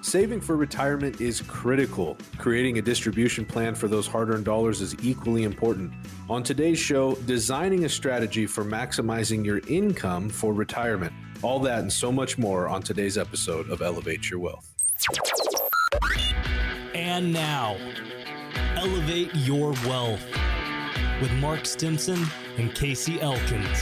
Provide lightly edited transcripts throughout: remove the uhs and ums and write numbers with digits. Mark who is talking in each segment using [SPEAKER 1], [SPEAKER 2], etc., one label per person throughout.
[SPEAKER 1] Saving for retirement is critical. Creating a distribution plan for those hard-earned dollars is equally important. On today's show, designing a strategy for maximizing your income for retirement. All that and so much more on today's episode of Elevate Your Wealth.
[SPEAKER 2] And now, Elevate Your Wealth with Mark Stimson and Casey Elkins.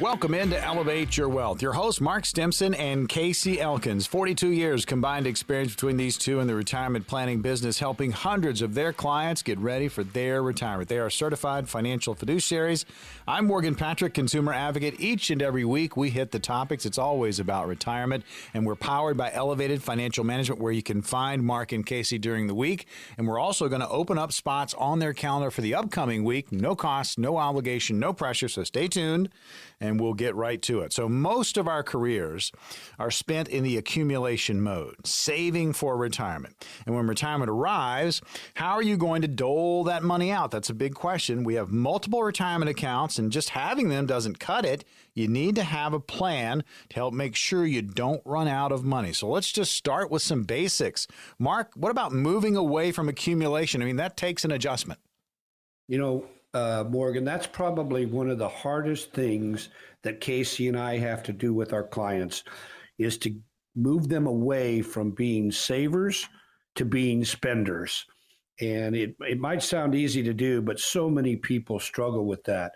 [SPEAKER 3] Welcome into Elevate Your Wealth. Your hosts, Mark Stimson and Casey Elkins. 42 years combined experience between these two in the retirement planning business, helping hundreds of their clients get ready for their retirement. They are certified financial fiduciaries. I'm Morgan Patrick, consumer advocate. Each and every week we hit the topics. It's always about retirement, and we're powered by Elevated Financial Management, where you can find Mark and Casey during the week. And we're also going to open up spots on their calendar for the upcoming week. No cost, no obligation, no pressure, so stay tuned and we'll get right to it. So most of our careers are spent in the accumulation mode, saving for retirement. And when retirement arrives, how are you going to dole that money out? That's a big question. We have multiple retirement accounts, and just having them doesn't cut it. You need to have a plan to help make sure you don't run out of money. So let's just start with some basics. Mark, what about moving away from accumulation? I mean, that takes an adjustment.
[SPEAKER 4] You know, Morgan, that's probably one of the hardest things that Casey and I have to do with our clients, is to move them away from being savers to being spenders. And it might sound easy to do, but so many people struggle with that.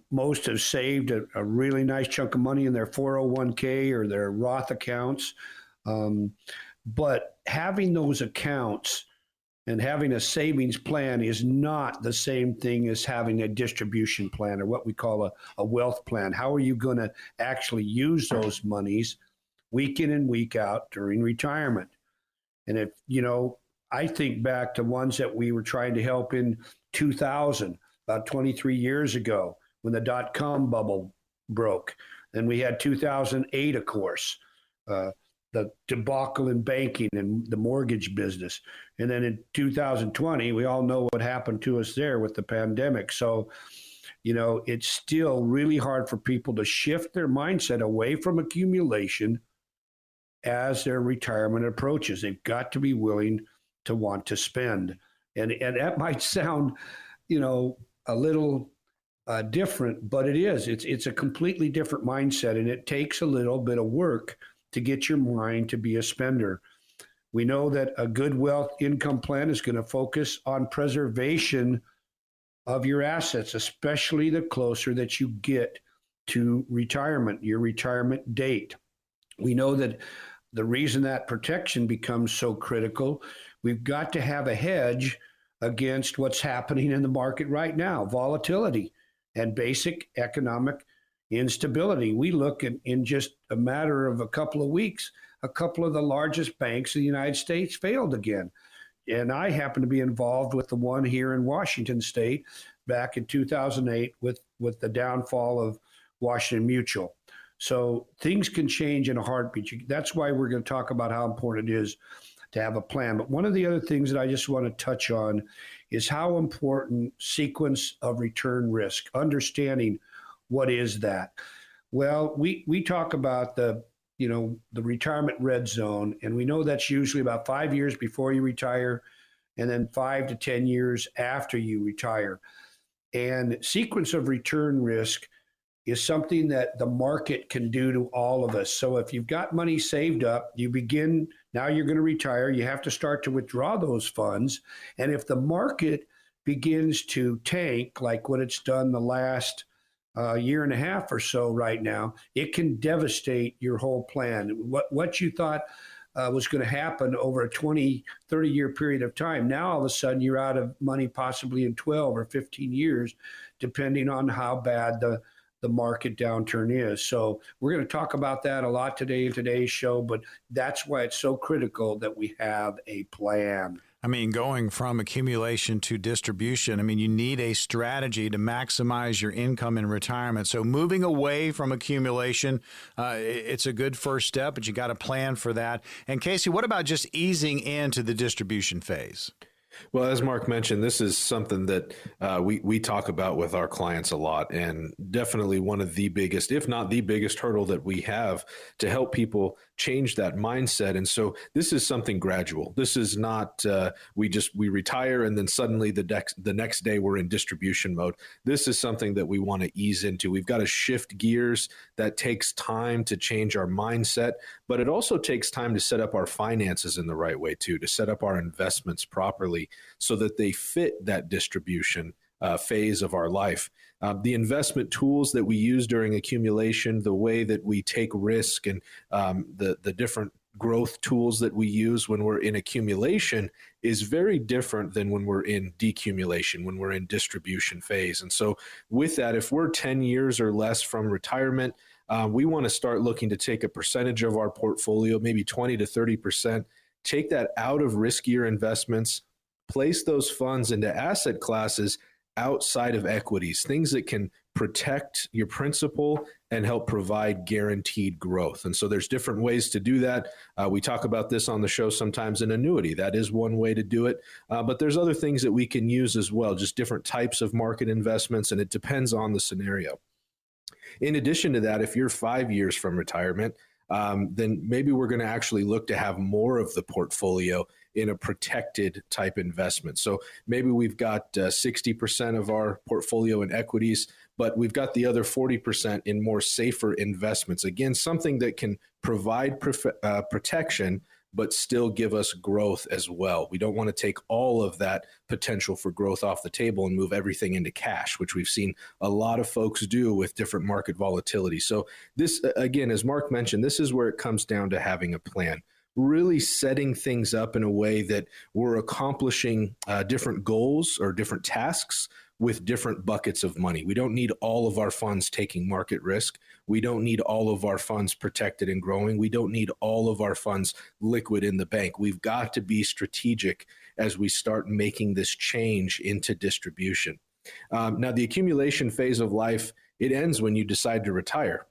[SPEAKER 4] Most have saved a really nice chunk of money in their 401k or their Roth accounts. But having those accounts and having a savings plan is not the same thing as having a distribution plan, or what we call a wealth plan. How are you going to actually use those monies week in and week out during retirement? And if, you know, I think back to ones that we were trying to help in 2000, about 23 years ago, when the dot-com bubble broke. Then we had 2008, of course, the debacle in banking and the mortgage business. And then in 2020, we all know what happened to us there with the pandemic. So, you know, it's still really hard for people to shift their mindset away from accumulation as their retirement approaches. They've got to be willing to want to spend. And that might sound, you know, a little different, but it is. It's a completely different mindset, and it takes a little bit of work to get your mind to be a spender. We know that a good wealth income plan is going to focus on preservation of your assets, especially the closer that you get to retirement, your retirement date. We know that the reason that protection becomes so critical, we've got to have a hedge against what's happening in the market right now, volatility and basic economic instability. We look at, in just a matter of a couple of weeks, a couple of the largest banks in the United States failed again. And I happen to be involved with the one here in Washington State back in 2008 with the downfall of Washington Mutual. So things can change in a heartbeat. That's why we're going to talk about how important it is to have a plan. But one of the other things that I just want to touch on is how important sequence of return risk, understanding what is that? Well, we talk about the retirement red zone, and we know that's usually about 5 years before you retire, and then 5 to 10 years after you retire. And sequence of return risk is something that the market can do to all of us. So if you've got money saved up, now you're going to retire, you have to start to withdraw those funds. And if the market begins to tank, like what it's done the last year and a half or so right now, it can devastate your whole plan. What you thought was going to happen over a 20, 30-year period of time, now all of a sudden you're out of money possibly in 12 or 15 years, depending on how bad the market downturn is. So we're going to talk about that a lot today in today's show, but that's why it's so critical that we have a plan.
[SPEAKER 3] I mean, going from accumulation to distribution, I mean, you need a strategy to maximize your income in retirement. So moving away from accumulation, it's a good first step, but you got to plan for that. And Casey, what about just easing into the distribution phase?
[SPEAKER 1] Well, as Mark mentioned, this is something that we talk about with our clients a lot, and definitely one of the biggest, if not the biggest, hurdle that we have to help people change that mindset. And so this is something gradual. This is not we retire and then suddenly the next day we're in distribution mode. This is something that we want to ease into. We've got to shift gears. That takes time to change our mindset, but it also takes time to set up our finances in the right way too, to set up our investments properly so that they fit that distribution phase of our life. The investment tools that we use during accumulation, the way that we take risk, and the different growth tools that we use when we're in accumulation is very different than when we're in decumulation, when we're in distribution phase. And so with that, if we're 10 years or less from retirement, we want to start looking to take a percentage of our portfolio, maybe 20 to 30%, take that out of riskier investments, place those funds into asset classes outside of equities, things that can protect your principal and help provide guaranteed growth. And so there's different ways to do that. We talk about this on the show sometimes. An annuity, that is one way to do it. But there's other things that we can use as well, just different types of market investments, and it depends on the scenario. In addition to that, if you're 5 years from retirement, then maybe we're going to actually look to have more of the portfolio in a protected type investment. So maybe we've got 60% of our portfolio in equities, but we've got the other 40% in more safer investments. Again, something that can provide protection, but still give us growth as well. We don't want to take all of that potential for growth off the table and move everything into cash, which we've seen a lot of folks do with different market volatility. So this, again, as Mark mentioned, this is where it comes down to having a plan, really setting things up in a way that we're accomplishing different goals or different tasks with different buckets of money. We don't need all of our funds taking market risk. We don't need all of our funds protected and growing. We don't need all of our funds liquid in the bank. We've got to be strategic as we start making this change into distribution. Now, the accumulation phase of life, it ends when you decide to retire,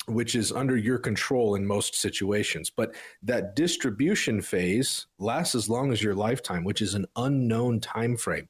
[SPEAKER 1] which is under your control in most situations. But that distribution phase lasts as long as your lifetime, which is an unknown time frame.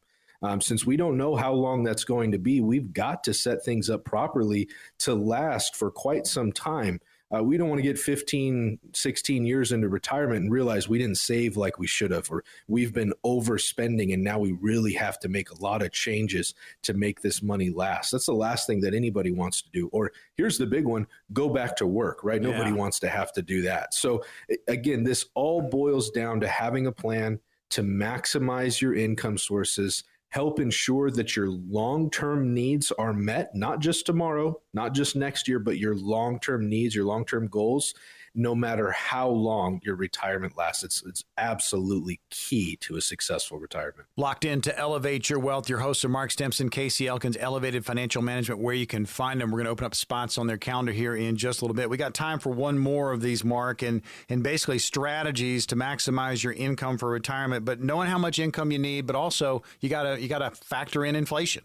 [SPEAKER 1] Since we don't know how long that's going to be, we've got to set things up properly to last for quite some time. We don't want to get 15, 16 years into retirement and realize we didn't save like we should have, or we've been overspending and now we really have to make a lot of changes to make this money last. That's the last thing that anybody wants to do. Or here's the big one, go back to work, right?
[SPEAKER 3] Yeah.
[SPEAKER 1] Nobody wants to have to do that. So again, this all boils down to having a plan to maximize your income sources, help ensure that your long-term needs are met, not just tomorrow, not just next year, but your long-term needs, your long-term goals, no matter how long your retirement lasts. It's absolutely key to a successful retirement.
[SPEAKER 3] Locked in to Elevate Your Wealth. Your hosts are Mark Stimson, Casey Elkins, Elevated Financial Management, where you can find them. We're going to open up spots on their calendar here in just a little bit. We got time for one more of these, Mark, and basically strategies to maximize your income for retirement, but knowing how much income you need, but also you got to factor in inflation.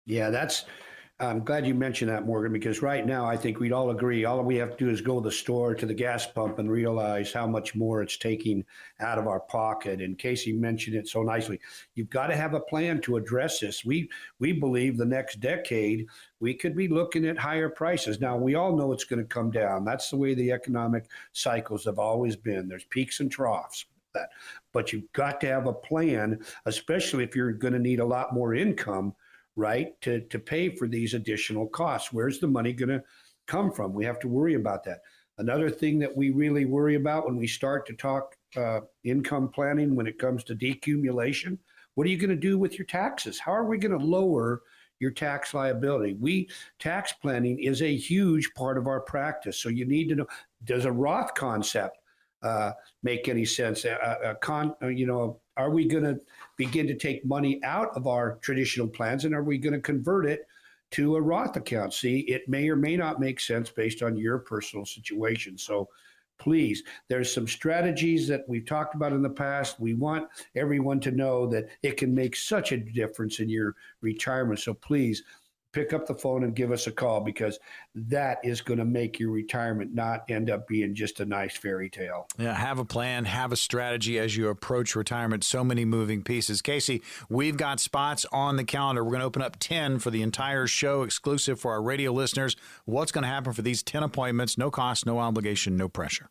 [SPEAKER 4] Yeah, I'm glad you mentioned that, Morgan, because right now I think we'd all agree all we have to do is go to the store, to the gas pump, and realize how much more it's taking out of our pocket. And Casey mentioned it so nicely. You've got to have a plan to address this. We believe the next decade we could be looking at higher prices. Now, we all know it's going to come down. That's the way the economic cycles have always been. There's peaks and troughs. But you've got to have a plan, especially if you're going to need a lot more income, right, to pay for these additional costs. Where's the money going to come from? We have to worry about that. Another thing that we really worry about when we start to talk income planning when it comes to decumulation, what are you going to do with your taxes? How are we going to lower your tax liability? Tax planning is a huge part of our practice. So you need to know, does a Roth concept make any sense? Are we going to begin to take money out of our traditional plans, and are we going to convert it to a Roth account? See, it may or may not make sense based on your personal situation. So please, there's some strategies that we've talked about in the past. We want everyone to know that it can make such a difference in your retirement. So please pick up the phone and give us a call, because that is going to make your retirement not end up being just a nice fairy tale.
[SPEAKER 3] Yeah, have a plan, have a strategy as you approach retirement. So many moving pieces. Casey, we've got spots on the calendar. We're going to open up 10 for the entire show, exclusive for our radio listeners. What's going to happen for these 10 appointments? No cost, no obligation, no pressure.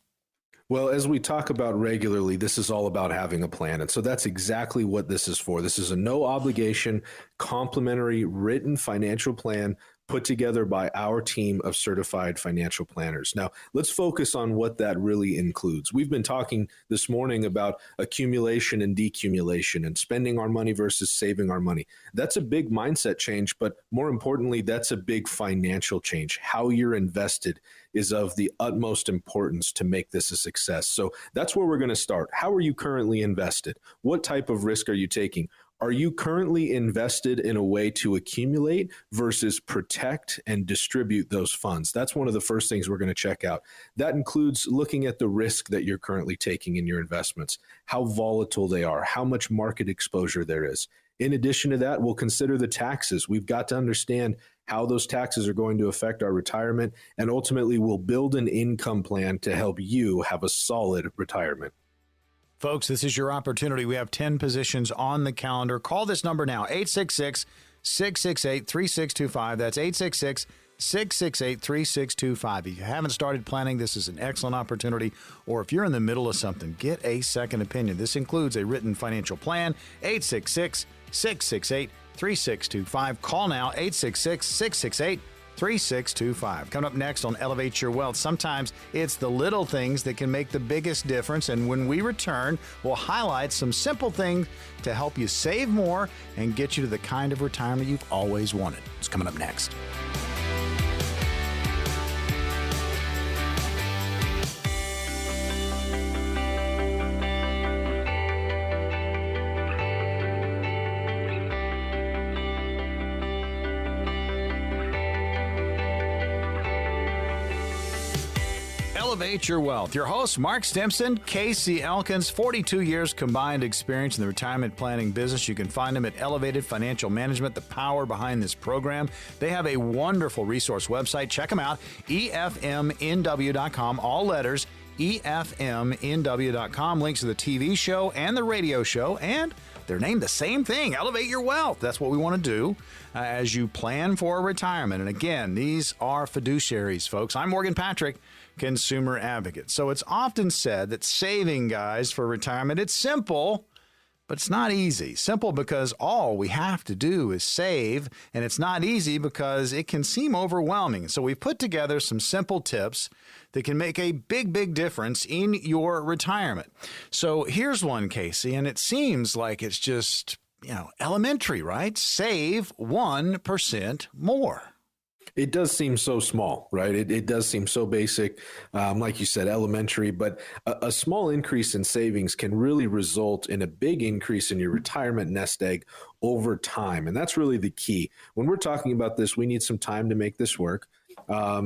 [SPEAKER 1] Well, as we talk about regularly, this is all about having a plan. And so that's exactly what this is for. This is a no obligation, complimentary, written financial plan put together by our team of certified financial planners. Now, let's focus on what that really includes. We've been talking this morning about accumulation and decumulation and spending our money versus saving our money. That's a big mindset change, but more importantly, that's a big financial change. How you're invested is of the utmost importance to make this a success. So that's where we're going to start. How are you currently invested? What type of risk are you taking? Are you currently invested in a way to accumulate versus protect and distribute those funds? That's one of the first things we're going to check out. That includes looking at the risk that you're currently taking in your investments, how volatile they are, how much market exposure there is. In addition to that, we'll consider the taxes. We've got to understand how those taxes are going to affect our retirement, and ultimately we'll build an income plan to help you have a solid retirement.
[SPEAKER 3] Folks, this is your opportunity. We have 10 positions on the calendar. Call this number now, 866-668-3625. That's 866-668-3625. If you haven't started planning, this is an excellent opportunity. Or if you're in the middle of something, get a second opinion. This includes a written financial plan, 866-668-3625. Call now, 866-668-3625. 3625. Coming up next on Elevate Your Wealth, sometimes it's the little things that can make the biggest difference. And when we return, we'll highlight some simple things to help you save more and get you to the kind of retirement you've always wanted. It's coming up next. Elevate Your Wealth. Your host, Mark Stimson, Casey Elkins, 42 years combined experience in the retirement planning business. You can find them at Elevated Financial Management, the power behind this program. They have a wonderful resource website. Check them out, EFMNW.com, all letters, EFMNW.com. Links to the TV show and the radio show, and they're named the same thing, Elevate Your Wealth. That's what we want to do as you plan for retirement. And again, these are fiduciaries, folks. I'm Morgan Patrick, consumer advocate. So it's often said that saving, guys, for retirement, it's simple, but it's not easy. Simple because all we have to do is save, and it's not easy because it can seem overwhelming. So we've put together some simple tips that can make a big, big difference in your retirement. So here's one, Casey, and it seems like it's just, elementary, right? Save 1% more.
[SPEAKER 1] It does seem so small, right? It does seem so basic, like you said, elementary, but a small increase in savings can really result in a big increase in your retirement nest egg over time. And that's really the key. When we're talking about this, we need some time to make this work.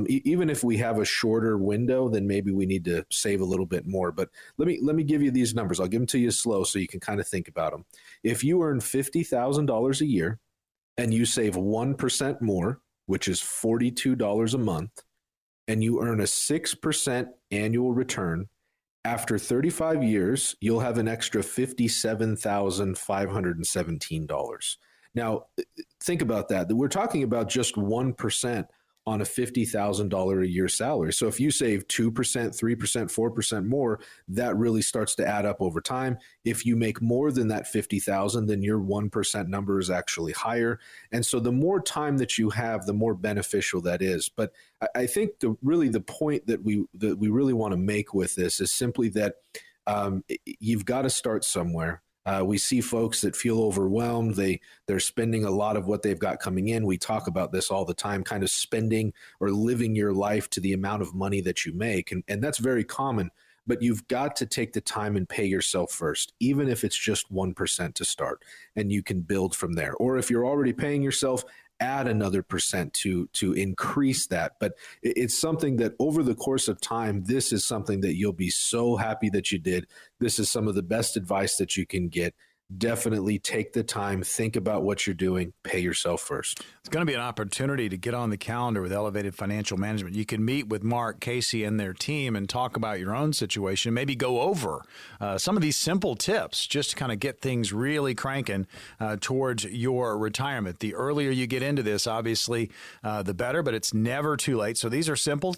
[SPEAKER 1] Even if we have a shorter window, then maybe we need to save a little bit more. But let me give you these numbers. I'll give them to you slow so you can kind of think about them. If you earn $50,000 a year and you save 1% more, which is $42 a month, and you earn a 6% annual return, after 35 years, you'll have an extra $57,517. Now, think about that. We're talking about just 1% on a $50,000 a year salary. So if you save 2%, 3%, 4% more, that really starts to add up over time. If you make more than that 50,000, then your 1% number is actually higher. And so the more time that you have, the more beneficial that is. But I think the point that we really want to make with this is simply that you've got to start somewhere. We see folks that feel overwhelmed. They're spending a lot of what they've got coming in. We talk about this all the time, kind of spending or living your life to the amount of money that you make. And that's very common, but you've got to take the time and pay yourself first, even if it's just 1% to start, and you can build from there. Or if you're already paying yourself, add another percent to increase that. But it's something that over the course of time, this is something that you'll be so happy that you did. This is some of the best advice that you can get. definitely take the time, think about what you're doing, pay yourself first.
[SPEAKER 3] It's going to be an opportunity to get on the calendar with Elevated Financial Management. You can meet with Mark, Casey, and their team and talk about your own situation, maybe go over some of these simple tips just to kind of get things really cranking towards your retirement. The earlier you get into this, obviously, the better, but it's never too late. So these are simple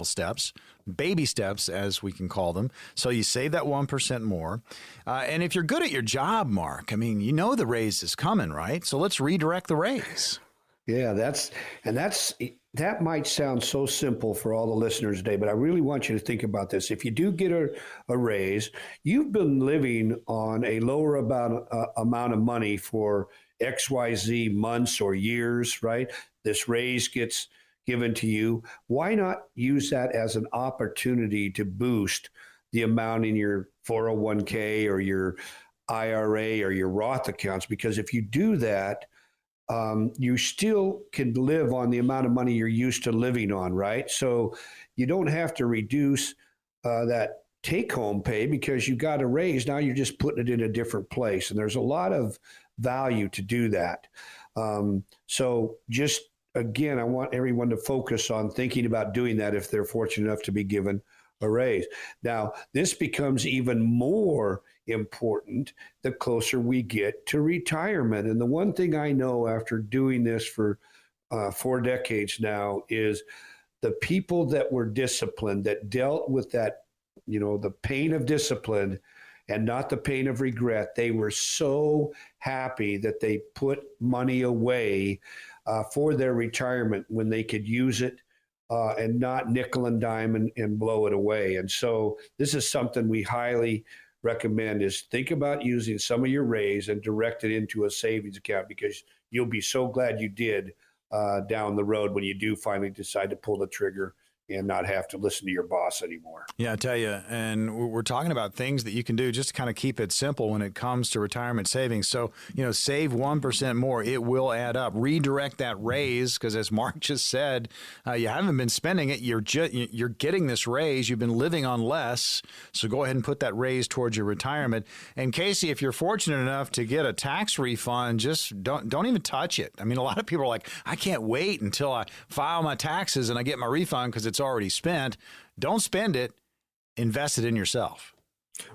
[SPEAKER 3] steps, baby steps, as we can call them. So you save that 1% more. And if you're good at your job, Mark, I mean, you know the raise is coming, right? So let's redirect the raise.
[SPEAKER 4] Yeah, that might sound so simple for all the listeners today, but I really want you to think about this. If you do get a raise, you've been living on a lower amount of money for XYZ months or years, right? This raise gets given to you. Why not use that as an opportunity to boost the amount in your 401k or your IRA or your Roth accounts? Because if you do that, you still can live on the amount of money you're used to living on, right? So you don't have to reduce that take-home pay because you got a raise. Now you're just putting it in a different place. And there's a lot of value to do that. So just, again, I want everyone to focus on thinking about doing that if they're fortunate enough to be given a raise. Now, this becomes even more important the closer we get to retirement. And the one thing I know after doing this for 4 decades now is the people that were disciplined, that dealt with that, the pain of discipline and not the pain of regret, they were so happy that they put money away for their retirement when they could use it and not nickel and dime and blow it away. And so this is something we highly recommend, is think about using some of your raise and direct it into a savings account, because you'll be so glad you did down the road when you do finally decide to pull the trigger and not have to listen to your boss anymore.
[SPEAKER 3] Yeah, I tell you, and we're talking about things that you can do just to kind of keep it simple when it comes to retirement savings. So, save 1% more. It will add up. Redirect that raise, because as Mark just said, you haven't been spending it. You're getting this raise. You've been living on less. So go ahead and put that raise towards your retirement. And Casey, if you're fortunate enough to get a tax refund, just don't even touch it. I mean, a lot of people are like, I can't wait until I file my taxes and I get my refund because it's already spent. Don't spend it. Invest it in yourself.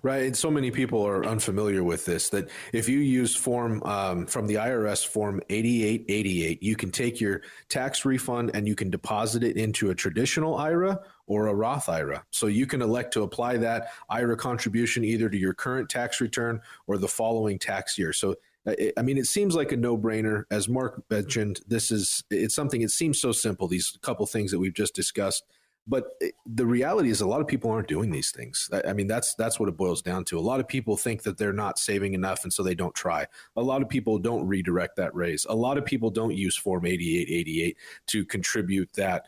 [SPEAKER 1] Right. And so many people are unfamiliar with this, that if you use form from the IRS, Form 8888, you can take your tax refund and you can deposit it into a traditional IRA or a Roth IRA. So you can elect to apply that IRA contribution either to your current tax return or the following tax year. So it seems like a no-brainer. As Mark mentioned, it's something, it seems so simple, these couple things that we've just discussed. But the reality is a lot of people aren't doing these things. I mean, that's what it boils down to. A lot of people think that they're not saving enough, and so they don't try. A lot of people don't redirect that raise. A lot of people don't use Form 8888 to contribute that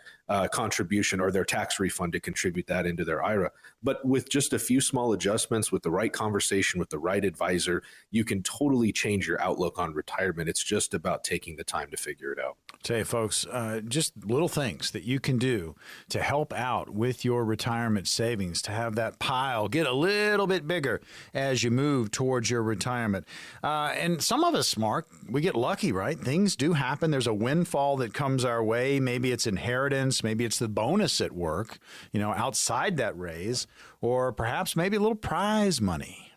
[SPEAKER 1] contribution or their tax refund to contribute that into their IRA. But with just a few small adjustments, with the right conversation, with the right advisor, you can totally change your outlook on retirement. It's just about taking the time to figure it out.
[SPEAKER 3] Tell you folks, just little things that you can do to help out with your retirement savings, to have that pile get a little bit bigger as you move towards your retirement. And some of us, Mark, we get lucky, right? Things do happen. There's a windfall that comes our way. Maybe it's inheritance. Maybe it's the bonus at work, outside that raise, or perhaps maybe a little prize money.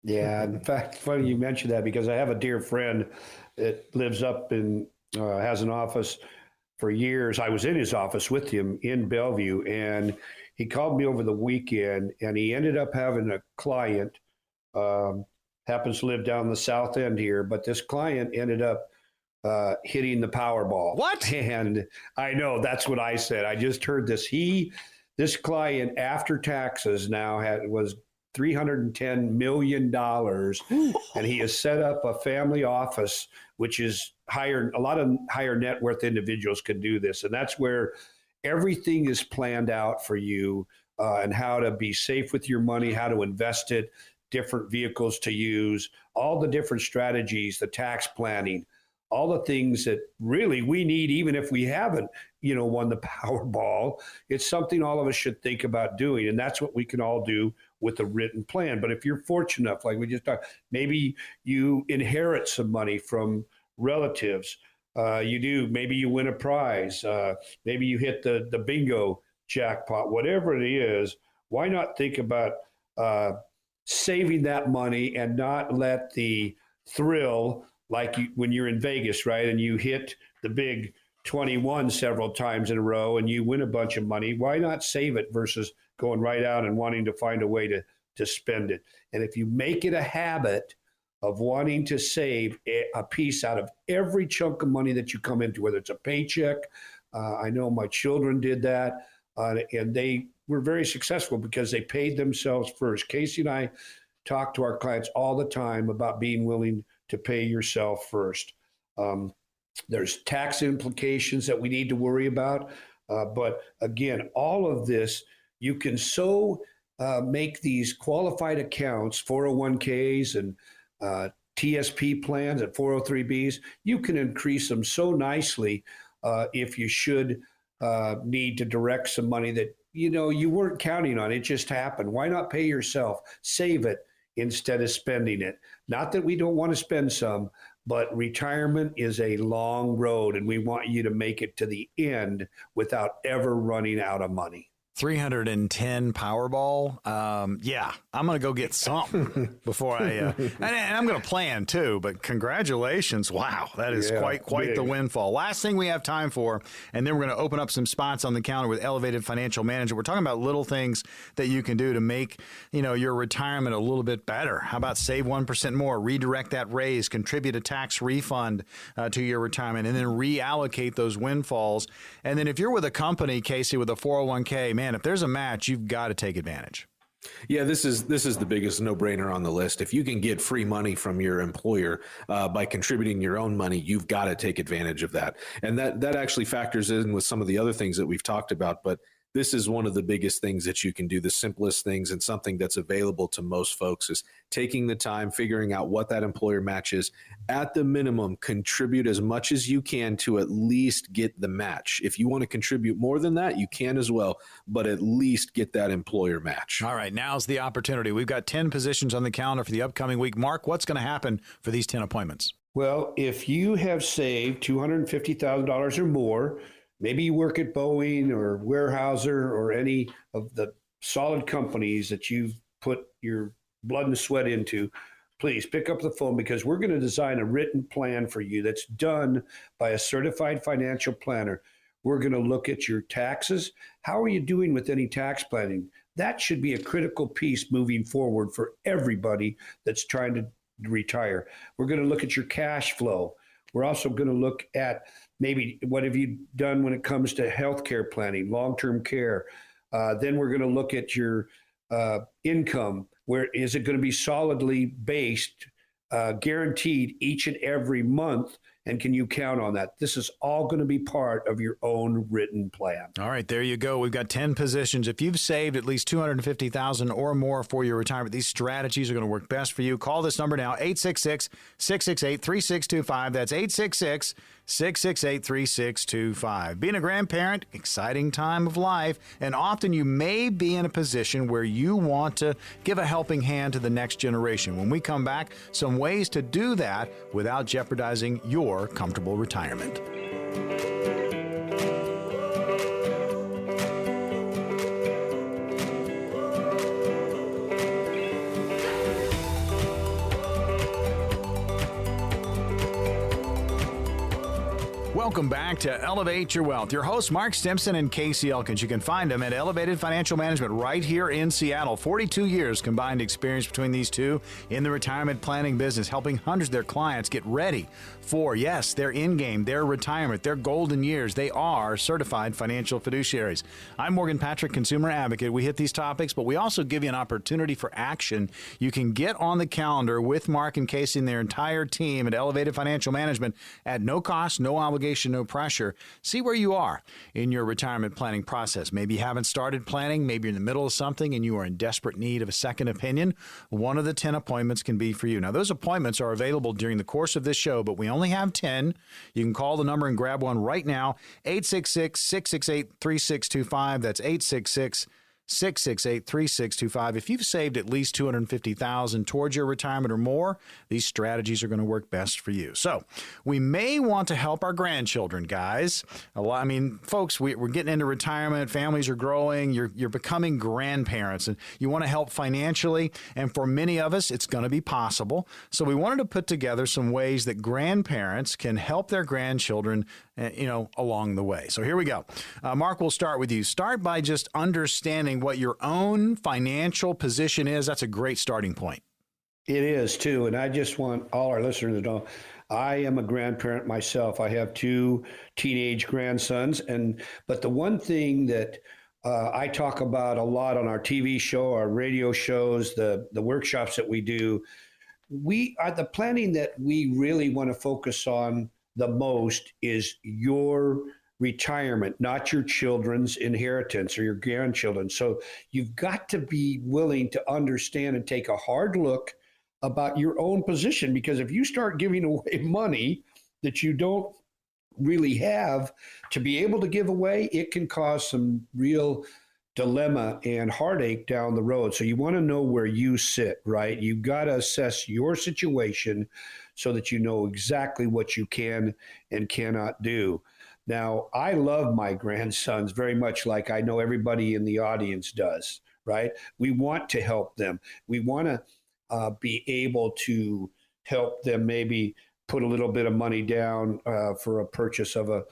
[SPEAKER 4] Yeah. In fact, funny you mentioned that, because I have a dear friend that lives up in, has an office for years. I was in his office with him in Bellevue, and he called me over the weekend, and he ended up having a client, happens to live down the south end here, but this client ended up hitting the Powerball.
[SPEAKER 3] What?
[SPEAKER 4] And I know, that's what I said. I just heard this. This client, after taxes, now was $310 million, and he has set up a family office, which is higher. A lot of higher net worth individuals can do this, and that's where everything is planned out for you, and how to be safe with your money, how to invest it, different vehicles to use, all the different strategies, the tax planning, all the things that really we need, even if we haven't won the Powerball. It's something all of us should think about doing. And that's what we can all do with a written plan. But if you're fortunate enough, like we just talked, maybe you inherit some money from relatives. Maybe you win a prize. Maybe you hit the bingo jackpot, whatever it is. Why not think about saving that money and not let the thrill, like when you're in Vegas, right? And you hit the big 21 several times in a row and you win a bunch of money. Why not save it versus going right out and wanting to find a way to spend it? And if you make it a habit of wanting to save a piece out of every chunk of money that you come into, whether it's a paycheck, I know my children did that, and they were very successful because they paid themselves first. Casey and I talk to our clients all the time about being willing to pay yourself first. There's tax implications that we need to worry about. But again, all of this, you can make these qualified accounts, 401ks and TSP plans and 403bs. You can increase them so nicely if you should need to direct some money that you weren't counting on. It just happened. Why not pay yourself? Save it instead of spending it. Not that we don't want to spend some, but retirement is a long road, and we want you to make it to the end without ever running out of money.
[SPEAKER 3] 310 Powerball. Yeah, I'm going to go get something before I, and I'm going to plan too, but congratulations. Wow. That is quite big. The windfall. Last thing we have time for, and then we're going to open up some spots on the calendar with Elevated Financial Management. We're talking about little things that you can do to make, your retirement a little bit better. How about save 1% more, redirect that raise, contribute a tax refund to your retirement, and then reallocate those windfalls. And then if you're with a company, Casey, with a 401k, man, if there's a match, you've got to take advantage.
[SPEAKER 1] Yeah, this is the biggest no-brainer on the list. If you can get free money from your employer by contributing your own money, you've got to take advantage of that. And that actually factors in with some of the other things that we've talked about. But this is one of the biggest things that you can do, the simplest things, and something that's available to most folks is taking the time, figuring out what that employer match is. At the minimum, contribute as much as you can to at least get the match. If you want to contribute more than that, you can as well, but at least get that employer match.
[SPEAKER 3] All right, now's the opportunity. We've got 10 positions on the calendar for the upcoming week. Mark, what's going to happen for these 10 appointments?
[SPEAKER 4] Well, if you have saved $250,000 or more, maybe you work at Boeing or Weyerhaeuser or any of the solid companies that you've put your blood and sweat into, please pick up the phone because we're going to design a written plan for you that's done by a certified financial planner. We're going to look at your taxes. How are you doing with any tax planning? That should be a critical piece moving forward for everybody that's trying to retire. We're going to look at your cash flow. We're also going to look at maybe what have you done when it comes to healthcare planning, long-term care. Then we're going to look at your income. Where is it going to be solidly based, guaranteed each and every month? And can you count on that? This is all going to be part of your own written plan.
[SPEAKER 3] All right, there you go. We've got 10 positions. If you've saved at least $250,000 or more for your retirement, these strategies are going to work best for you. Call this number now, 866-668-3625. That's 866-668-3625. Being a grandparent, exciting time of life, and often you may be in a position where you want to give a helping hand to the next generation. When we come back, some ways to do that without jeopardizing your comfortable retirement. Welcome back to Elevate Your Wealth. Your hosts, Mark Stimson and Casey Elkins. You can find them at Elevated Financial Management right here in Seattle. 42 years combined experience between these two in the retirement planning business, helping hundreds of their clients get ready for, yes, their in-game, their retirement, their golden years. They are certified financial fiduciaries. I'm Morgan Patrick, consumer advocate. We hit these topics, but we also give you an opportunity for action. You can get on the calendar with Mark and Casey and their entire team at Elevated Financial Management at no cost, no obligation information, no pressure. See where you are in your retirement planning process. Maybe you haven't started planning. Maybe you're in the middle of something and you are in desperate need of a second opinion. One of the 10 appointments can be for you. Now, those appointments are available during the course of this show, but we only have 10. You can call the number and grab one right now, 866-668-3625. That's 866-668-3625. If you've saved at least $250,000 towards your retirement or more, these strategies are going to work best for you. So we may want to help our grandchildren, guys. Folks, we're getting into retirement. Families are growing. You're becoming grandparents, and you want to help financially. And for many of us, it's going to be possible. So we wanted to put together some ways that grandparents can help their grandchildren along the way. So here we go. Mark, we'll start with you. Start by just understanding what your own financial position is. That's a great starting point.
[SPEAKER 4] It is too. And I just want all our listeners to know, I am a grandparent myself. I have 2 teenage grandsons. But the one thing that I talk about a lot on our TV show, our radio shows, the workshops that we do, we are the planning that we really want to focus on the most is your retirement, not your children's inheritance or your grandchildren. So you've got to be willing to understand and take a hard look about your own position, because if you start giving away money that you don't really have to be able to give away, it can cause some real dilemma and heartache down the road. So you want to know where you sit, right? You've got to assess your situation so that you know exactly what you can and cannot do. Now, I love my grandsons very much, like I know everybody in the audience does, right? We want to help them. We want to be able to help them maybe put a little bit of money down for a purchase of a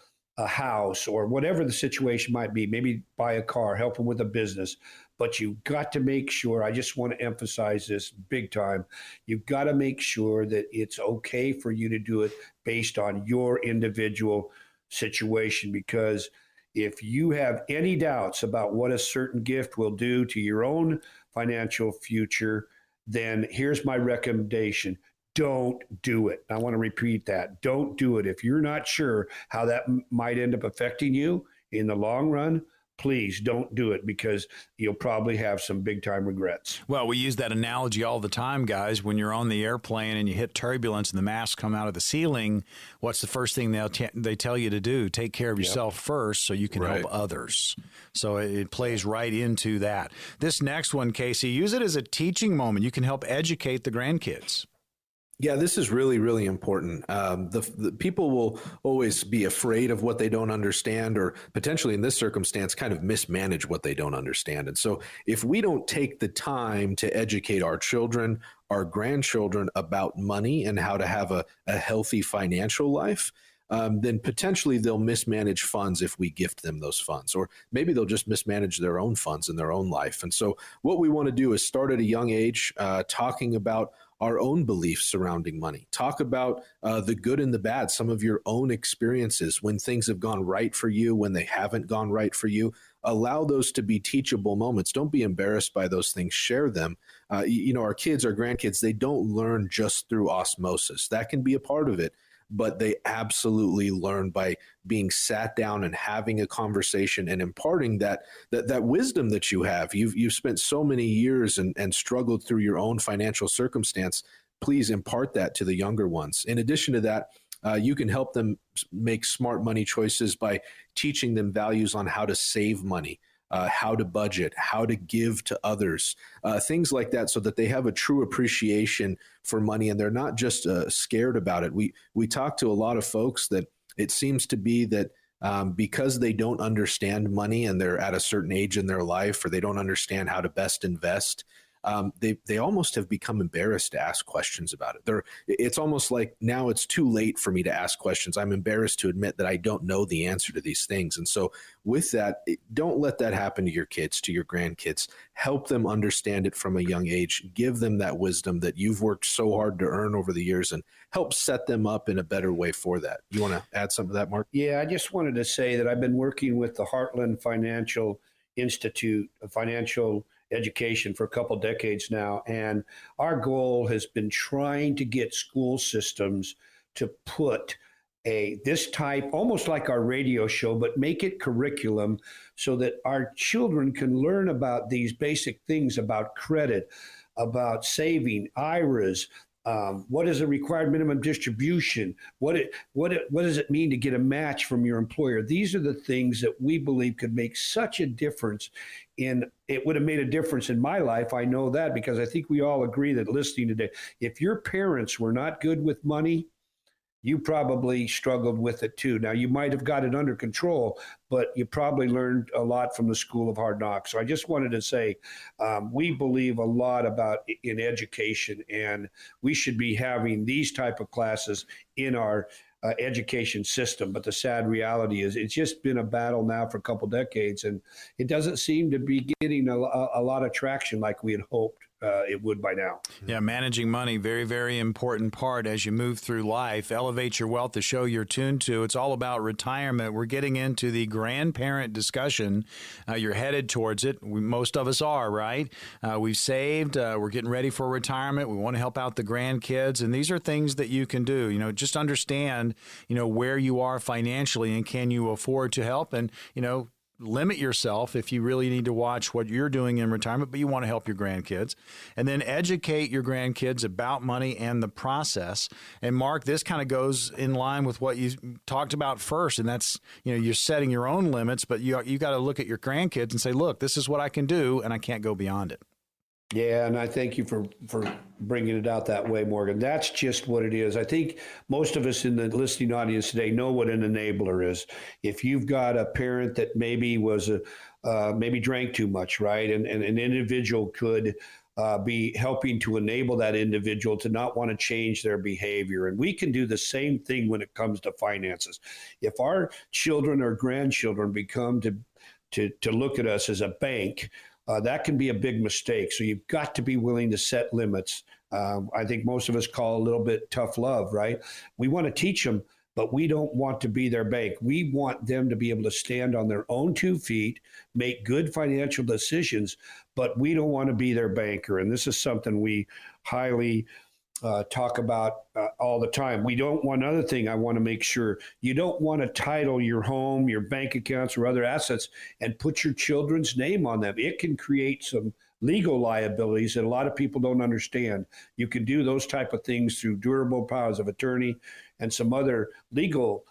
[SPEAKER 4] house or whatever the situation might be, maybe buy a car, help them with a business. But you've got to make sure, I just want to emphasize this big time, you've got to make sure that it's okay for you to do it based on your individual situation. Because if you have any doubts about what a certain gift will do to your own financial future, then here's my recommendation. Don't do it. I want to repeat that. Don't do it. If you're not sure how that might end up affecting you in the long run, please don't do it, because you'll probably have some big time regrets.
[SPEAKER 3] Well, we use that analogy all the time, guys. When you're on the airplane and you hit turbulence and the masks come out of the ceiling, what's the first thing they tell you to do? Take care of yourself first so you can help others. So it plays right into that. This next one, Casey, use it as a teaching moment. You can help educate the grandkids.
[SPEAKER 1] Yeah, this is really, really important. The people will always be afraid of what they don't understand, or potentially in this circumstance, kind of mismanage what they don't understand. And so if we don't take the time to educate our children, our grandchildren about money and how to have a healthy financial life, then potentially they'll mismanage funds if we gift them those funds, or maybe they'll just mismanage their own funds in their own life. And so what we want to do is start at a young age, talking about our own beliefs surrounding money. Talk about the good and the bad, some of your own experiences, when things have gone right for you, when they haven't gone right for you. Allow those to be teachable moments. Don't be embarrassed by those things. Share them. Our kids, our grandkids, they don't learn just through osmosis. That can be a part of it, but they absolutely learn by being sat down and having a conversation and imparting that wisdom that you have. You've spent so many years and struggled through your own financial circumstance. Please impart that to the younger ones. In addition to that, you can help them make smart money choices by teaching them values on how to save money, how to budget, how to give to others, things like that, so that they have a true appreciation for money and they're not just scared about it. We talk to a lot of folks that it seems to be that because they don't understand money and they're at a certain age in their life, or they don't understand how to best invest, they almost have become embarrassed to ask questions about it. It's almost like now it's too late for me to ask questions. I'm embarrassed to admit that I don't know the answer to these things. And so with that, don't let that happen to your kids, to your grandkids. Help them understand it from a young age. Give them that wisdom that you've worked so hard to earn over the years, and help set them up in a better way for that. You want to add something to that, Mark?
[SPEAKER 4] Yeah, I just wanted to say that I've been working with the Heartland Financial Institute, a financial education, for a couple decades now. And our goal has been trying to get school systems to put this type, almost like our radio show, but make it curriculum so that our children can learn about these basic things about credit, about saving, IRAs. What is a required minimum distribution? What does it mean to get a match from your employer? These are the things that we believe could make such a difference. It would have made a difference in my life. I know that because I think we all agree that listening today, if your parents were not good with money, you probably struggled with it too. Now, you might have got it under control, but you probably learned a lot from the School of Hard Knocks. So I just wanted to say we believe a lot about in education, and we should be having these type of classes in our education system. But the sad reality is it's just been a battle now for a couple decades, and it doesn't seem to be getting a lot of traction like we had hoped it would by now.
[SPEAKER 3] Yeah, managing money, very, very important part as you move through life. Elevate Your Wealth, the show you're tuned to. It's all about retirement. We're getting into the grandparent discussion. You're headed towards it. Most of us are, right? We've saved. We're getting ready for retirement. We want to help out the grandkids. And these are things that you can do. You know, just understand, where you are financially and can you afford to help? And, limit yourself if you really need to watch what you're doing in retirement, but you want to help your grandkids. And then educate your grandkids about money and the process. And Mark, this kind of goes in line with what you talked about first, and that's, you're setting your own limits, but you got to look at your grandkids and say, look, this is what I can do, and I can't go beyond it.
[SPEAKER 4] Yeah, and I thank you for bringing it out that way, Morgan. That's just what it is. I think most of us in the listening audience today know what an enabler is. If you've got a parent that maybe maybe drank too much, right, and an individual could be helping to enable that individual to not want to change their behavior. And we can do the same thing when it comes to finances. If our children or grandchildren become to look at us as a bank, that can be a big mistake. So you've got to be willing to set limits. I think most of us call a little bit tough love, right? We want to teach them, but we don't want to be their bank. We want them to be able to stand on their own 2 feet, make good financial decisions, but we don't want to be their banker. And this is something we highly talk about all the time. We don't want, another thing I want to make sure, you don't want to title your home, your bank accounts, or other assets and put your children's name on them. It can create some legal liabilities that a lot of people don't understand. You can do those type of things through durable powers of attorney and some other legal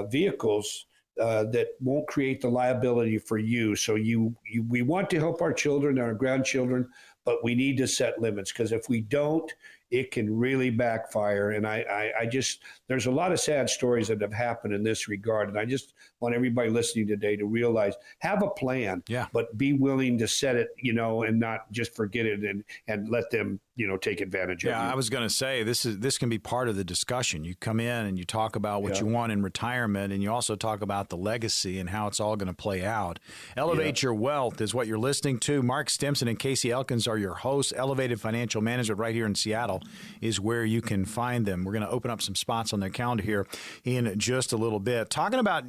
[SPEAKER 4] vehicles that won't create the liability for you. So we want to help our children and our grandchildren, but we need to set limits, because if we don't, it can really backfire. And I just, there's a lot of sad stories that have happened in this regard. And I just want everybody listening today to realize, have a plan, but be willing to set it, and not just forget it and let them, take advantage of it.
[SPEAKER 3] Yeah, I was going to say, this can be part of the discussion. You come in and you talk about what you want in retirement, and you also talk about the legacy and how it's all going to play out. Elevate Your Wealth is what you're listening to. Mark Stimson and Casey Elkins are your hosts. Elevated Financial Management right here in Seattle is where you can find them. We're going to open up some spots on their calendar here in just a little bit. Talking about,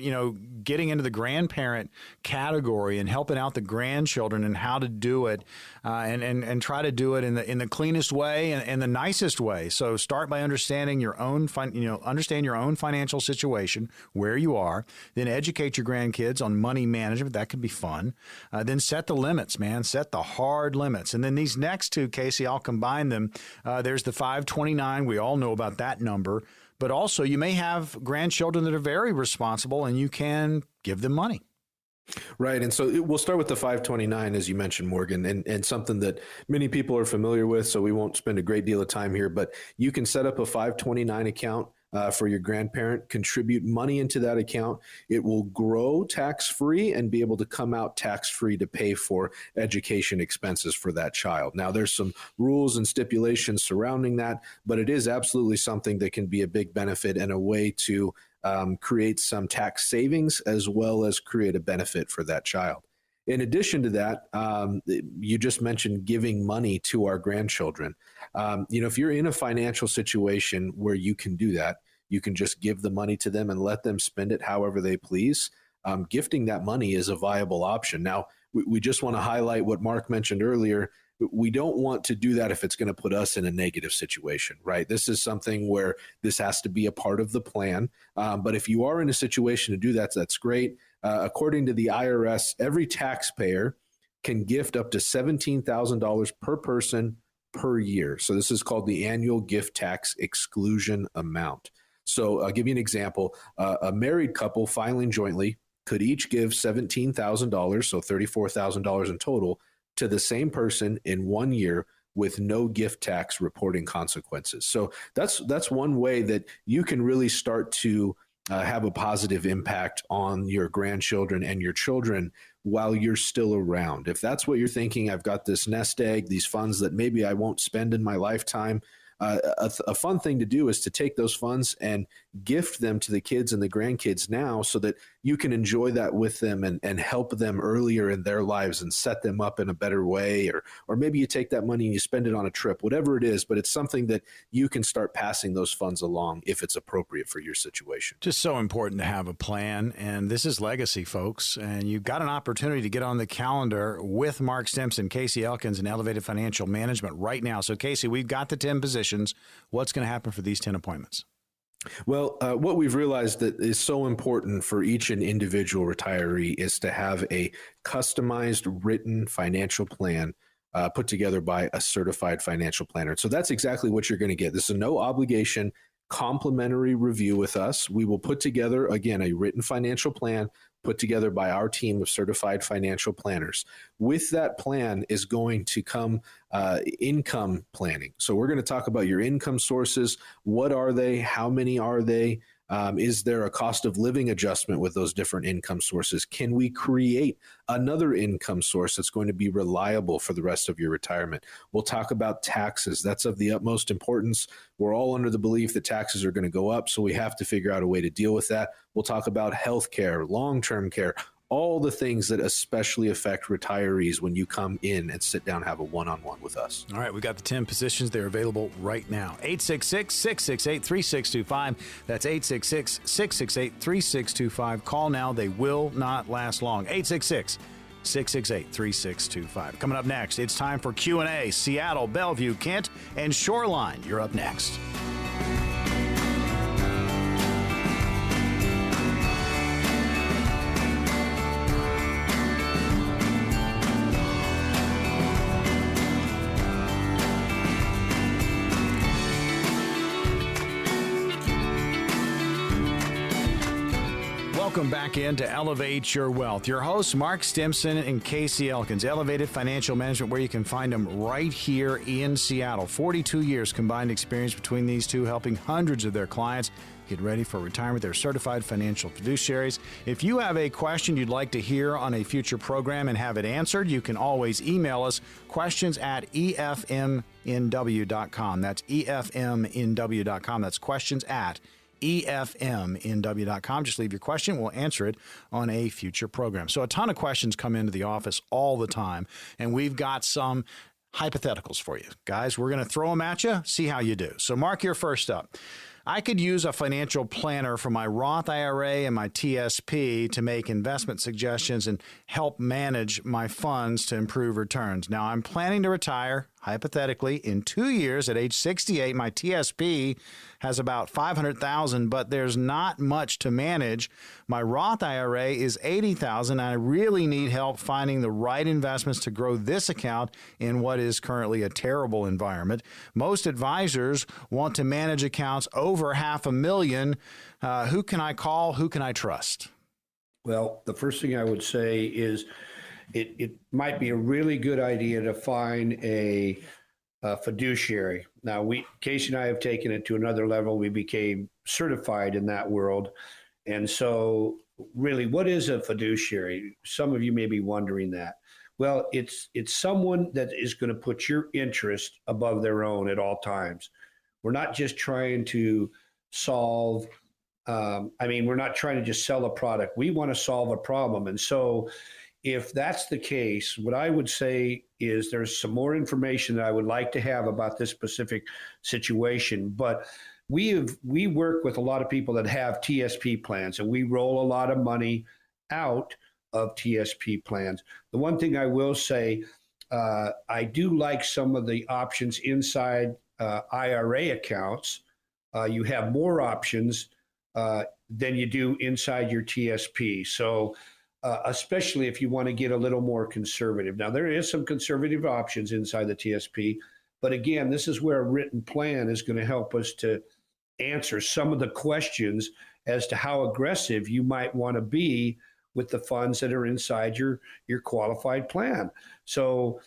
[SPEAKER 3] getting into the grandparent category and helping out the grandchildren and how to do it and try to do it in the cleanest way and the nicest way. So start by understanding your own, understand your own financial situation, where you are, then educate your grandkids on money management. That could be fun. Then set the limits, man. Set the hard limits. And then these next two, Casey, I'll combine them. There's the 529. We all know about that number. But also, you may have grandchildren that are very responsible, and you can give them money.
[SPEAKER 1] Right. And so we'll start with the 529, as you mentioned, Morgan, and something that many people are familiar with, so we won't spend a great deal of time here. But you can set up a 529 account for your grandparent, contribute money into that account. It will grow tax-free and be able to come out tax-free to pay for education expenses for that child. Now, there's some rules and stipulations surrounding that, but it is absolutely something that can be a big benefit and a way to create some tax savings as well as create a benefit for that child. In addition to that, you just mentioned giving money to our grandchildren. If you're in a financial situation where you can do that, you can just give the money to them and let them spend it however they please. Gifting that money is a viable option. Now, we just want to highlight what Mark mentioned earlier. we don't want to do that if it's going to put us in a negative situation, right? This is something where this has to be a part of the plan. But if you are in a situation to do that, that's great. According to the IRS, every taxpayer can gift up to $17,000 per person per year. So this is called the annual gift tax exclusion amount. So I'll give you an example. A married couple filing jointly could each give $17,000, so $34,000 in total, to the same person in 1 year with no gift tax reporting consequences. So that's one way that you can really start to have a positive impact on your grandchildren and your children while you're still around. If that's what you're thinking, I've got this nest egg, these funds that maybe I won't spend in my lifetime. A fun thing to do is to take those funds and gift them to the kids and the grandkids now so that you can enjoy that with them and help them earlier in their lives and set them up in a better way. Or maybe you take that money and you spend it on a trip, whatever it is, but it's something that you can start passing those funds along if it's appropriate for your situation.
[SPEAKER 3] Just so important to have a plan. And this is legacy, folks. And you've got an opportunity to get on the calendar with Mark Stimson, Casey Elkins, and Elevated Financial Management right now. So, Casey, we've got the 10 positions. What's going to happen for these 10 appointments?
[SPEAKER 1] Well, what we've realized that is so important for each and individual retiree is to have a customized written financial plan put together by a certified financial planner. So that's exactly what you're going to get. This is a no obligation complimentary review with us. We will put together, again, a written financial plan put together by our team of certified financial planners. With that plan is going to come income planning. So we're going to talk about your income sources. What are they? How many are they? Is there a cost of living adjustment with those different income sources? Can we create another income source that's going to be reliable for the rest of your retirement? We'll talk about taxes. That's of the utmost importance. We're all under the belief that taxes are going to go up, so we have to figure out a way to deal with that. We'll talk about health care, long-term care, all the things that especially affect retirees when you come in and sit down and have a one-on-one with us.
[SPEAKER 3] All right, we've got the 10 positions. They're available right now. 866-668-3625. That's 866-668-3625. Call now. They will not last long. 866-668-3625. Coming up next, it's time for Q&A. Seattle, Bellevue, Kent, and Shoreline. You're up next. Welcome back into Elevate Your Wealth. Your hosts, Mark Stimson and Casey Elkins, Elevated Financial Management, where you can find them right here in Seattle. 42 years combined experience between these two, helping hundreds of their clients get ready for retirement. They're certified financial fiduciaries. If you have a question you'd like to hear on a future program and have it answered, you can always email us questions@efmnw.com. That's efmnw.com. That's questions@efmnw.com. Just leave your question. We'll answer it on a future program. So a ton of questions come into the office all the time, and we've got some hypotheticals for you. Guys, we're going to throw them at you, see how you do. So Mark, you're first up. I could use a financial planner for my Roth IRA and my TSP to make investment suggestions and help manage my funds to improve returns. Now, I'm planning to retire, hypothetically, in 2 years at age 68. My TSP has about $500,000, but there's not much to manage. My Roth IRA is $80,000. I really need help finding the right investments to grow this account in what is currently a terrible environment. Most advisors want to manage accounts over $500,000. Who can I call? Who can I trust?
[SPEAKER 4] Well, the first thing I would say is it might be a really good idea to find a fiduciary. Now, Casey and I have taken it to another level. We became certified in that world. And so really, what is a fiduciary? Some of you may be wondering that. Well, it's someone that is going to put your interest above their own at all times. We're not just trying to solve, we're not trying to just sell a product. We want to solve a problem. And so if that's the case, what I would say is there's some more information that I would like to have about this specific situation. But we work with a lot of people that have TSP plans, and we roll a lot of money out of TSP plans. The one thing I will say, I do like some of the options inside IRA accounts. You have more options than you do inside your TSP. So, especially if you want to get a little more conservative. Now, there is some conservative options inside the TSP, but again, this is where a written plan is going to help us to answer some of the questions as to how aggressive you might want to be with the funds that are inside your qualified plan. So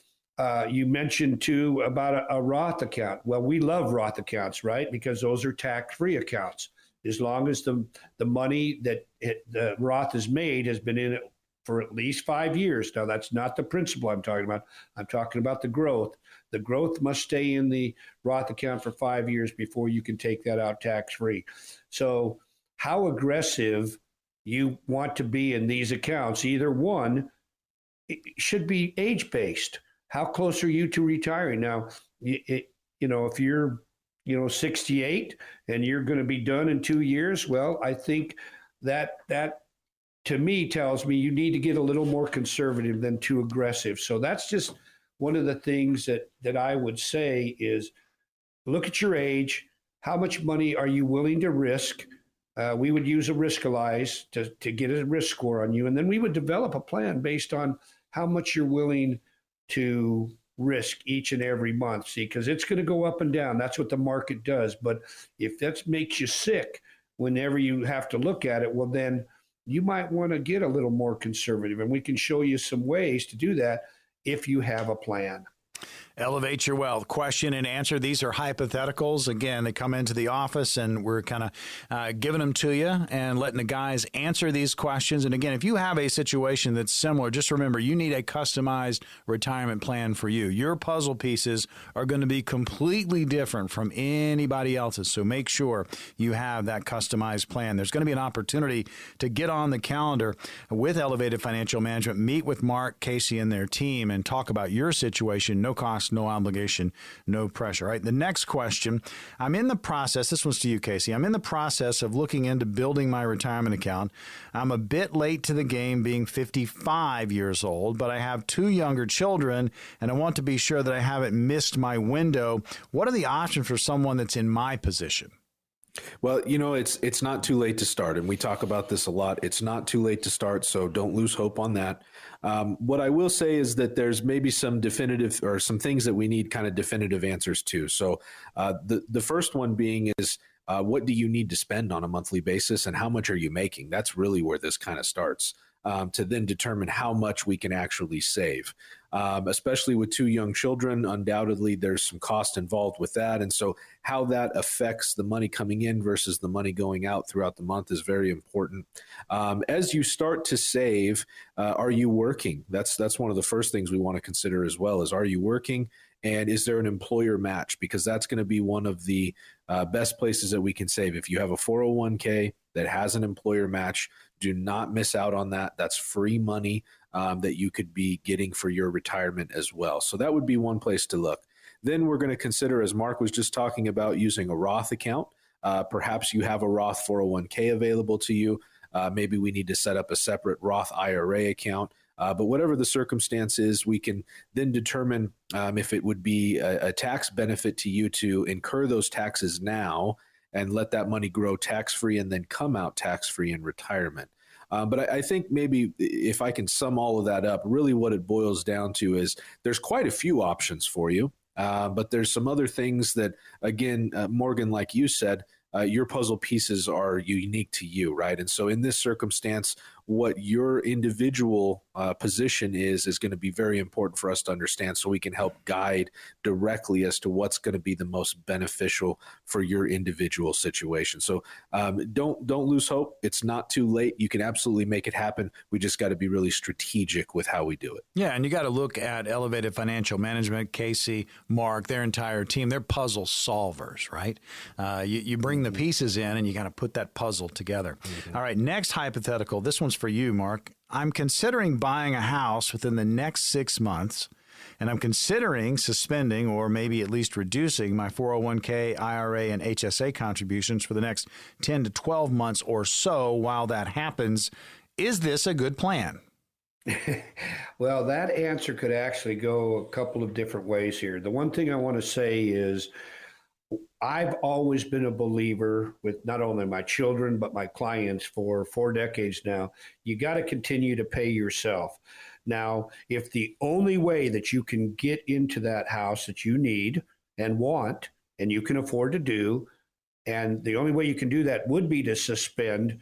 [SPEAKER 4] you mentioned too about a Roth account. Well, we love Roth accounts, right? Because those are tax-free accounts. As long as the money that the Roth has made has been in it for at least 5 years. Now, that's not the principal I'm talking about. I'm talking about the growth. The growth must stay in the Roth account for 5 years before you can take that out tax-free. So how aggressive you want to be in these accounts, either one, it should be age-based. How close are you to retiring? Now, if you're 68 and you're going to be done in 2 years, well, I think that to me tells me you need to get a little more conservative than too aggressive. So that's just one of the things that I would say is look at your age. How much money are you willing to risk? We would use a Riskalyze to get a risk score on you. And then we would develop a plan based on how much you're willing to risk each and every month. See, because it's going to go up and down. That's what the market does. But if that makes you sick whenever you have to look at it, well, then you might want to get a little more conservative. And we can show you some ways to do that if you have a plan.
[SPEAKER 3] Elevate Your Wealth. Question and answer. These are hypotheticals. Again, they come into the office and we're kind of giving them to you and letting the guys answer these questions. And again, if you have a situation that's similar, just remember you need a customized retirement plan for you. Your puzzle pieces are going to be completely different from anybody else's. So make sure you have that customized plan. There's going to be an opportunity to get on the calendar with Elevated Financial Management, meet with Mark, Casey, and their team and talk about your situation. No cost, no obligation, no pressure. All right. The next question, I'm in the process, this one's to you, Casey. I'm in the process of looking into building my retirement account. I'm a bit late to the game being 55 years old, but I have 2 younger children and I want to be sure that I haven't missed my window. What are the options for someone that's in my position?
[SPEAKER 1] Well, it's not too late to start, and we talk about this a lot. It's not too late to start, so don't lose hope on that. What I will say is that there's maybe some definitive or some things that we need kind of definitive answers to. So the first one being is what do you need to spend on a monthly basis and how much are you making? That's really where this kind of starts. To then determine how much we can actually save. Especially with 2 young children, undoubtedly there's some cost involved with that. And so how that affects the money coming in versus the money going out throughout the month is very important. As you start to save, are you working? That's one of the first things we want to consider as well is, are you working? And is there an employer match? Because that's going to be one of the best places that we can save. If you have a 401k that has an employer match, do not miss out on that. That's free money that you could be getting for your retirement as well. So that would be one place to look. Then we're going to consider, as Mark was just talking about, using a Roth account. Perhaps you have a Roth 401k available to you. Maybe we need to set up a separate Roth IRA account. But whatever the circumstance is, we can then determine if it would be a tax benefit to you to incur those taxes now and let that money grow tax-free and then come out tax-free in retirement. But I think maybe if I can sum all of that up, really what it boils down to is there's quite a few options for you. But there's some other things that, again, Morgan, like you said, your puzzle pieces are unique to you, right? And so in this circumstance, what your individual position is going to be very important for us to understand so we can help guide directly as to what's going to be the most beneficial for your individual situation. So don't lose hope. It's not too late. You can absolutely make it happen. We just got to be really strategic with how we do it.
[SPEAKER 3] Yeah, and you got to look at Elevated Financial Management, Casey, Mark, their entire team. They're puzzle solvers, right? You bring the pieces in and you got to put that puzzle together. Mm-hmm. All right, next hypothetical. This one's for you, Mark. I'm considering buying a house within the next 6 months, and I'm considering suspending or maybe at least reducing my 401k, IRA, and HSA contributions for the next 10 to 12 months or so while that happens. Is this a good plan?
[SPEAKER 4] Well, that answer could actually go a couple of different ways here. The one thing I want to say is I've always been a believer with not only my children, but my clients for 4 decades now. You got to continue to pay yourself. Now, if the only way that you can get into that house that you need and want and you can afford to do, and the only way you can do that would be to suspend,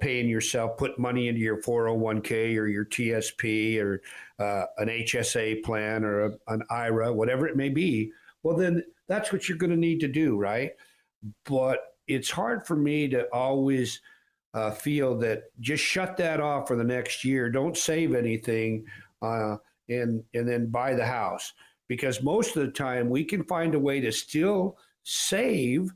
[SPEAKER 4] paying yourself, put money into your 401k or your TSP or an HSA plan or an IRA, whatever it may be. Well, then that's what you're going to need to do, right? But it's hard for me to always feel that just shut that off for the next year. Don't save anything, and then buy the house, because most of the time we can find a way to still save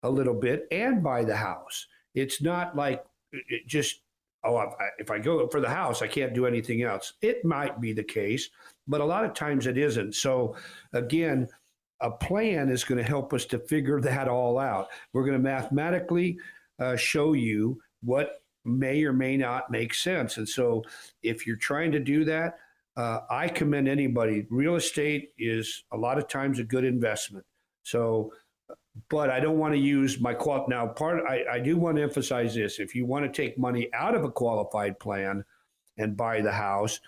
[SPEAKER 4] a little bit and buy the house. It's not like it just, if I go for the house, I can't do anything else. It might be the case, but a lot of times it isn't. So again, a plan is going to help us to figure that all out. We're going to mathematically show you what may or may not make sense. And so if you're trying to do that, I commend anybody. Real estate is a lot of times a good investment. So, but I don't want to use my now I do want to emphasize this. If you want to take money out of a qualified plan and buy the house,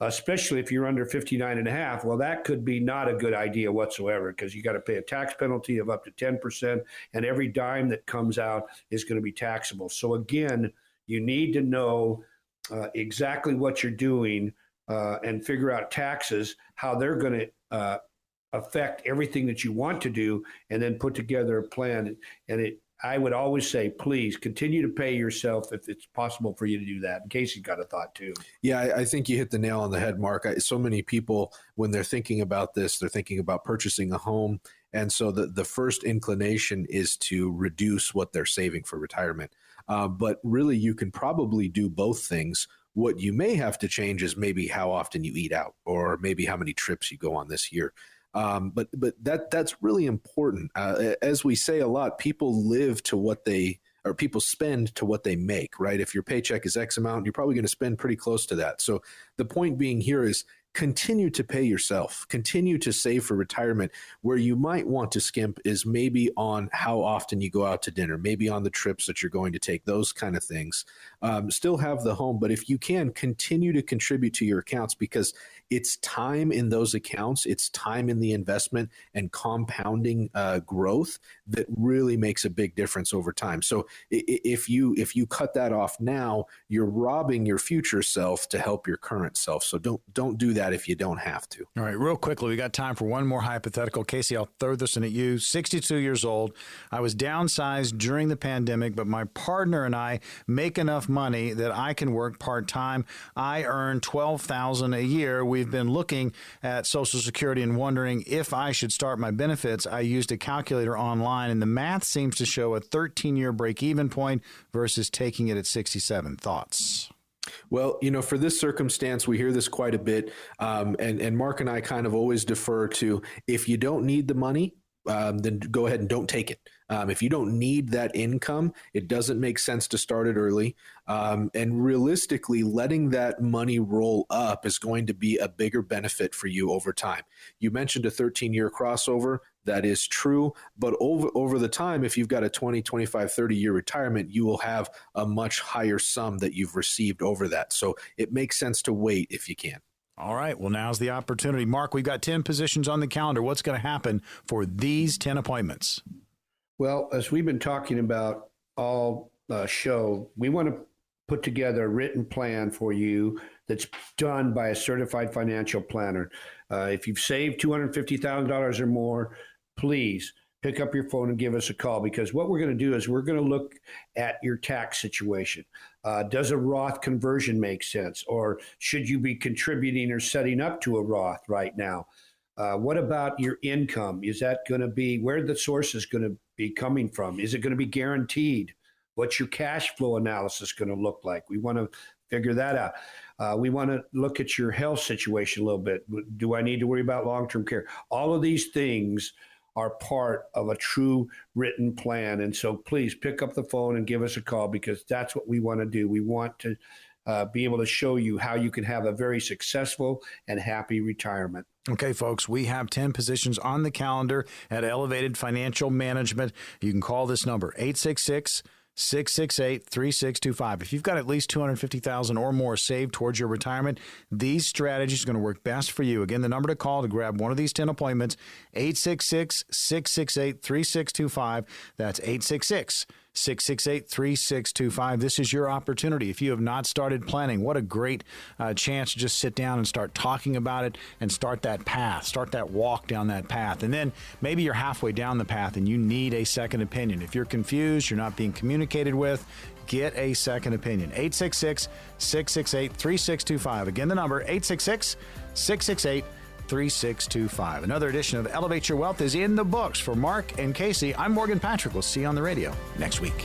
[SPEAKER 4] especially if you're under 59 and a half, well, that could be not a good idea whatsoever, because you got to pay a tax penalty of up to 10%, and every dime that comes out is going to be taxable. So again, you need to know exactly what you're doing and figure out taxes, how they're going to affect everything that you want to do, and then put together a plan. And I would always say, please continue to pay yourself if it's possible for you to do that. In case you've got a thought too.
[SPEAKER 1] Yeah, I think you hit the nail on the head, Mark. So many people, when they're thinking about this, they're thinking about purchasing a home. And so the first inclination is to reduce what they're saving for retirement. But really, you can probably do both things. What you may have to change is maybe how often you eat out, or maybe how many trips you go on this year. But that's really important. As we say a lot, people live to what people spend to what they make, right? If your paycheck is X amount, you're probably going to spend pretty close to that. So the point being here is continue to pay yourself, continue to save for retirement. Where you might want to skimp is maybe on how often you go out to dinner, maybe on the trips that you're going to take, those kind of things. Still have the home, but if you can, continue to contribute to your accounts, because it's time in those accounts, it's time in the investment and compounding growth that really makes a big difference over time. So if you cut that off now, you're robbing your future self to help your current self. So don't do that if you don't have to.
[SPEAKER 3] All right, real quickly, we got time for one more hypothetical. Casey, I'll throw this in at you. 62 years old. I was downsized during the pandemic, but my partner and I make enough money that I can work part-time. I earn $12,000 a year. We've been looking at Social Security and wondering if I should start my benefits. I used a calculator online, and the math seems to show a 13-year break-even point versus taking it at 67. Thoughts?
[SPEAKER 1] Well, for this circumstance, we hear this quite a bit. And Mark and I kind of always defer to, if you don't need the money, then go ahead and don't take it. If you don't need that income, it doesn't make sense to start it early. And realistically, letting that money roll up is going to be a bigger benefit for you over time. You mentioned a 13-year crossover. That is true. But over the time, if you've got a 20, 25, 30-year retirement, you will have a much higher sum that you've received over that. So it makes sense to wait if you can.
[SPEAKER 3] All right. Well, now's the opportunity. Mark, we've got 10 positions on the calendar. What's going to happen for these 10 appointments?
[SPEAKER 4] Well, as we've been talking about all show, we want to put together a written plan for you that's done by a certified financial planner. If you've saved $250,000 or more, please pick up your phone and give us a call, because what we're going to do is we're going to look at your tax situation. Does a Roth conversion make sense? Or should you be contributing or setting up to a Roth right now? What about your income? Is that going to be, where the source is going to be coming from? Is it going to be guaranteed? What's your cash flow analysis going to look like? We want to figure that out. We want to look at your health situation a little bit. Do I need to worry about long-term care? All of these things are part of a true written plan. And so please pick up the phone and give us a call, because that's what we want to do. We want to be able to show you how you can have a very successful and happy retirement.
[SPEAKER 3] Okay, folks, we have 10 positions on the calendar at Elevated Financial Management. You can call this number, 866-668-3625. If you've got at least $250,000 or more saved towards your retirement, these strategies are going to work best for you. Again, the number to call to grab one of these 10 appointments, 866-668-3625. That's 866-668-3625. This is your opportunity. If you have not started planning, what a great chance to just sit down and start talking about it and start that path, start that walk down that path. And then maybe you're halfway down the path and you need a second opinion. If you're confused, you're not being communicated with, get a second opinion. 866-668-3625. Again, the number, 866-668-3625. Another edition of Elevate Your Wealth is in the books. For Mark and Casey, I'm Morgan Patrick. We'll see you on the radio next week.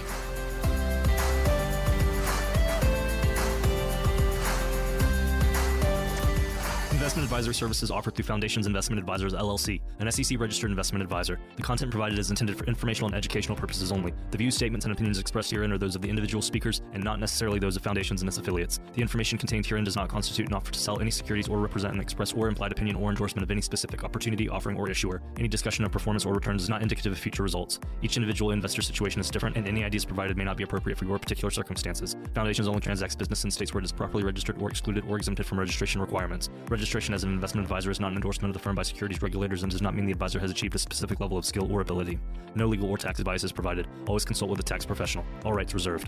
[SPEAKER 2] Investment advisory services offered through Foundations Investment Advisors, LLC, an SEC-registered investment advisor. The content provided is intended for informational and educational purposes only. The views, statements, and opinions expressed herein are those of the individual speakers and not necessarily those of Foundations and its affiliates. The information contained herein does not constitute an offer to sell any securities or represent an express or implied opinion or endorsement of any specific opportunity, offering, or issuer. Any discussion of performance or returns is not indicative of future results. Each individual investor situation is different, and any ideas provided may not be appropriate for your particular circumstances. Foundations only transacts business in states where it is properly registered or excluded or exempted from registration requirements. Registration as an investment advisor is not an endorsement of the firm by securities regulators and does not mean the advisor has achieved a specific level of skill or ability. No legal or tax advice is provided. Always consult with a tax professional. All rights reserved.